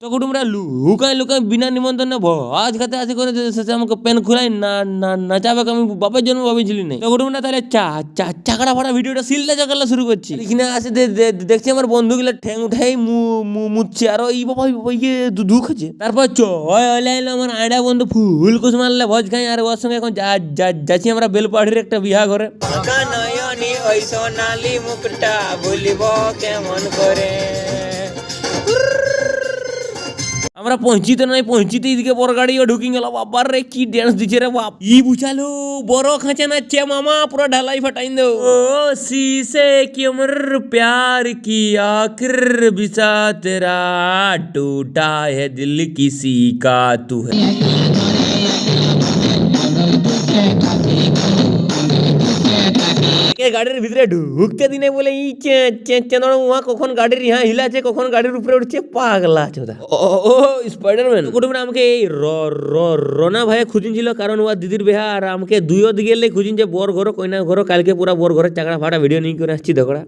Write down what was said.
তো কুটুমরা লুকাই লুকাই বিনা নিমন্ত্রণে ভোজ খেতে আসে করে শেষে আমাকে পেন খুলাই নাচাবে আমি বাপের জন্য ভাবিছিলি না। তো কুটুমরা তাহলে চাকড়া ফাড়া ভিডিওটা সিলটা চাকালা শুরু করছি। এখানে আসে দেখছি আমার বন্ধুগুলো ঠ্যাং উঠাই মুচ্ছে আর এই বাবা ইয়ে দুঃখ আছে। তারপর চলে এলো আমার আয়ডা বন্ধু ফুল কুস মারলে ভোজ খাই আর ওর সঙ্গে এখন যাচ্ছি আমরা বেলপাড়ির একটা বিয়া করে। নয়নি ওই সোনালি মুখটা বলিব কেমন করে। আমরা পৌঁছিতে নয় পৌঁছিতে এদিকে বড় গাড়িও ঢুকি গেল। বাবার রে কি ড্যান্স দিচ্ছে রে বাপ, ই বুঝালো বড় খাঁচে নাচছে মামা, পুরো ঢালাই ফাটাই দেও। ও শীশে কি উমর প্যার কি আখির বিসা তেরা टूटा है दिल किसी का तू है। গাড়ির ভিতরে ঢুকতে দিনে বলে ই চেঁদড় উহা কখন গাড়ির ইহা হিলাছে কখন গাড়ির উপরে উঠছে পাগলা চোদা। ও স্পাইডারম্যান কুটুমরা আমাকে এই রনা ভাই খুঁজিনছিল, কারণ ওর দিদির বিহা আর আমাকে দুইও দিকে খুঁজিনছে বর ঘর কইনা ঘর। কালকে পুরা বর ঘরের চাকরা ফাটা ভিডিও নিয়ে করে আসছি দেখরা।